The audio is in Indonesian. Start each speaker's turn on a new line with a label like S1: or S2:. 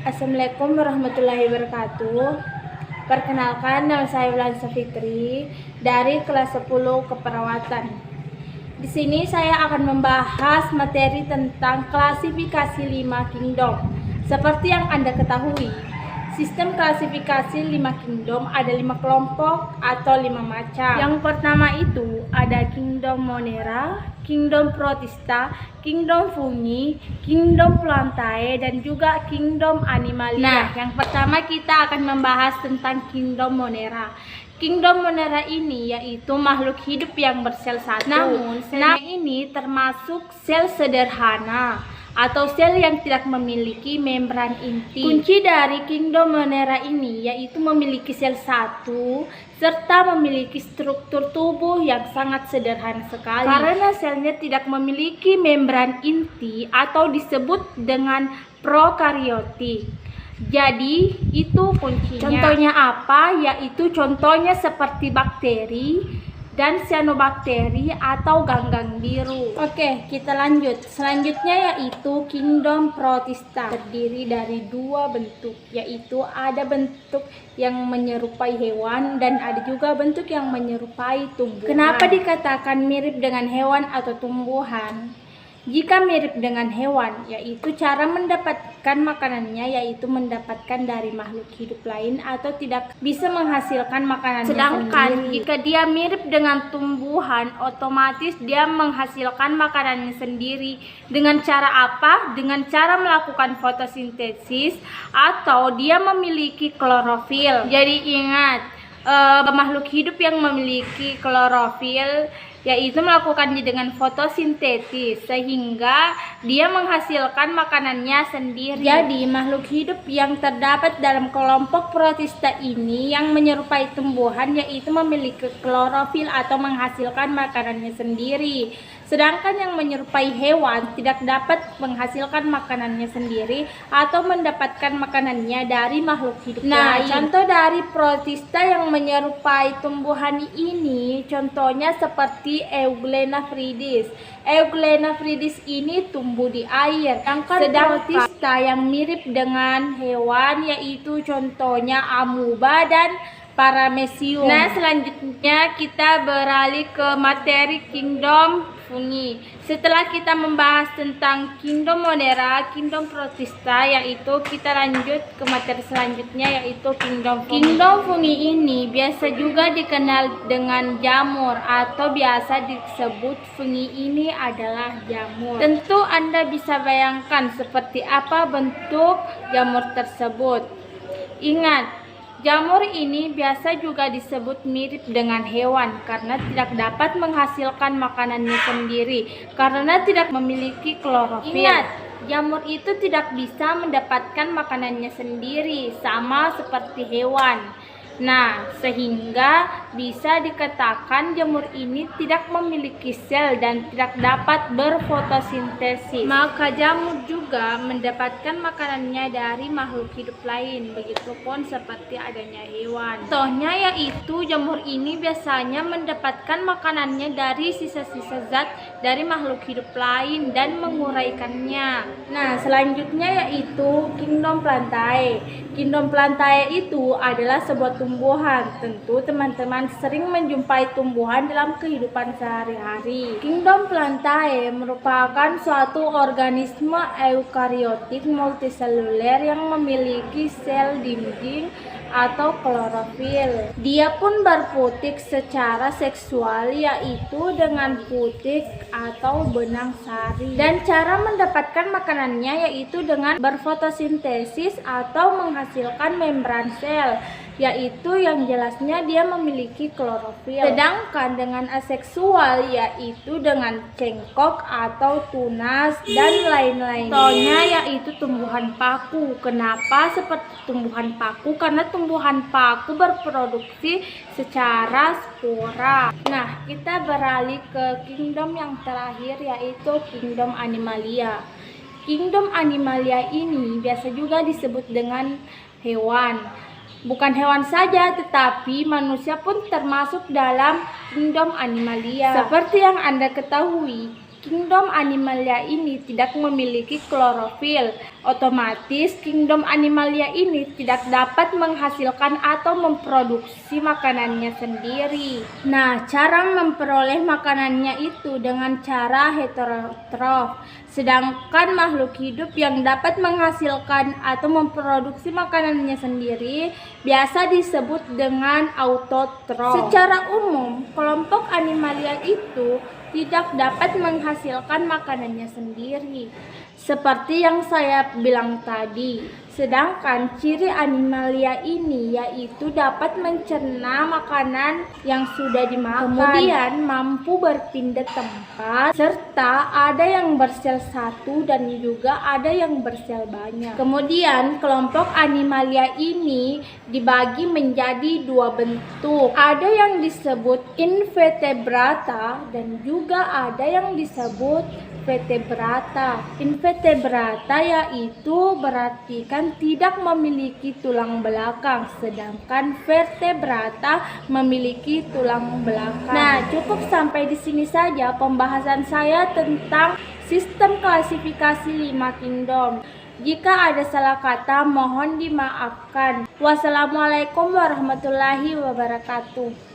S1: Assalamualaikum warahmatullahi wabarakatuh. Perkenalkan, nama saya Wulan Safitri dari kelas 10 keperawatan. Di sini saya akan membahas materi tentang klasifikasi 5 kingdom. Seperti yang Anda ketahui, sistem klasifikasi 5 kingdom ada 5 kelompok atau 5 macam. Yang pertama itu ada kingdom Monera, kingdom Protista, kingdom Fungi, kingdom Plantae, dan juga kingdom Animalia. Nah, yang pertama kita akan membahas tentang kingdom Monera. Kingdom Monera ini yaitu makhluk hidup yang bersel satu. Namun, selnya ini termasuk sel sederhana atau sel yang tidak memiliki membran inti. Kunci dari kingdom Monera ini yaitu memiliki sel satu serta memiliki struktur tubuh yang sangat sederhana sekali. Karena selnya tidak memiliki membran inti atau disebut dengan prokariotik. Jadi itu kuncinya. Contohnya apa? Yaitu contohnya seperti bakteri dan cyanobacteria atau ganggang biru. Oke, kita lanjut. Selanjutnya yaitu kingdom Protista. Terdiri dari 2 bentuk, yaitu ada bentuk yang menyerupai hewan dan ada juga bentuk yang menyerupai tumbuhan. Kenapa dikatakan mirip dengan hewan atau tumbuhan? Jika mirip dengan hewan, yaitu cara mendapatkan makanannya yaitu mendapatkan dari makhluk hidup lain atau tidak bisa menghasilkan makanannya. Sedangkan jika dia mirip dengan tumbuhan, otomatis dia menghasilkan makanannya sendiri. Dengan cara apa? Dengan cara melakukan fotosintesis atau dia memiliki klorofil. Jadi ingat, makhluk hidup yang memiliki klorofil yaitu melakukannya dengan fotosintesis sehingga dia menghasilkan makanannya sendiri. Jadi makhluk hidup yang terdapat dalam kelompok Protista ini yang menyerupai tumbuhan yaitu memiliki klorofil atau menghasilkan makanannya sendiri. Sedangkan yang menyerupai hewan tidak dapat menghasilkan makanannya sendiri atau mendapatkan makanannya dari makhluk hidup lain. Contoh dari Protista yang menyerupai tumbuhan ini contohnya seperti Euglena fridis. Euglena fridis ini tumbuh di air. Sedangkan Protista yang mirip dengan hewan yaitu contohnya amuba dan paramecium. Nah, selanjutnya kita beralih ke materi kingdom Fungi. Setelah kita membahas tentang kingdom Monera, kingdom Protista, yaitu kita lanjut ke materi selanjutnya yaitu kingdom Fungi. Kingdom Fungi ini biasa juga dikenal dengan jamur atau biasa disebut fungi ini adalah jamur. Tentu Anda bisa bayangkan seperti apa bentuk jamur tersebut. Ingat, jamur ini biasa juga disebut mirip dengan hewan karena tidak dapat menghasilkan makanannya sendiri karena tidak memiliki klorofil. Ingat, jamur itu tidak bisa mendapatkan makanannya sendiri sama seperti hewan. Nah, sehingga bisa dikatakan jamur ini tidak memiliki sel dan tidak dapat berfotosintesis. Maka jamur juga mendapatkan makanannya dari makhluk hidup lain, begitupun seperti adanya hewan. Contohnya yaitu jamur ini biasanya mendapatkan makanannya dari sisa-sisa zat dari makhluk hidup lain dan menguraikannya. Nah, selanjutnya yaitu kingdom Plantae. Kingdom Plantae itu adalah sebuah tumbuhan. Tentu teman-teman sering menjumpai tumbuhan dalam kehidupan sehari-hari. Kingdom Plantae merupakan suatu organisme eukariotik multiseluler yang memiliki sel dinding atau klorofil. Dia pun berputik secara seksual yaitu dengan putik atau benang sari. Dan cara mendapatkan makanannya yaitu dengan berfotosintesis atau menghasilkan membran sel, yaitu yang jelasnya dia memiliki klorofil. Sedangkan dengan aseksual yaitu dengan cengkok atau tunas dan lain-lain. Contohnya yaitu tumbuhan paku. Kenapa seperti tumbuhan paku? Karena tumbuhan paku berproduksi secara spora. Nah, kita beralih ke kingdom yang terakhir yaitu kingdom Animalia. Kingdom Animalia ini biasa juga disebut dengan hewan. Bukan hewan saja, tetapi manusia pun termasuk dalam kingdom Animalia. Seperti yang Anda ketahui, Kingdom Animalia ini tidak memiliki klorofil. Otomatis kingdom Animalia ini tidak dapat menghasilkan atau memproduksi makanannya sendiri. Nah, cara memperoleh makanannya itu dengan cara heterotrof. Sedangkan makhluk hidup yang dapat menghasilkan atau memproduksi makanannya sendiri biasa disebut dengan autotrof. Secara umum, kelompok Animalia itu tidak dapat menghasilkan makanannya sendiri, seperti yang saya bilang tadi. Sedangkan ciri Animalia ini yaitu dapat mencerna makanan yang sudah dimakan, kemudian mampu berpindah tempat, serta ada yang bersel satu dan juga ada yang bersel banyak. Kemudian kelompok Animalia ini dibagi menjadi dua bentuk. Ada yang disebut invertebrata dan juga ada yang disebut vertebrata. Invertebrata yaitu berarti kan tidak memiliki tulang belakang, sedangkan vertebrata memiliki tulang belakang. Nah, cukup sampai di sini saja pembahasan saya tentang sistem klasifikasi 5 kingdom. Jika ada salah kata mohon dimaafkan. Wassalamualaikum warahmatullahi wabarakatuh.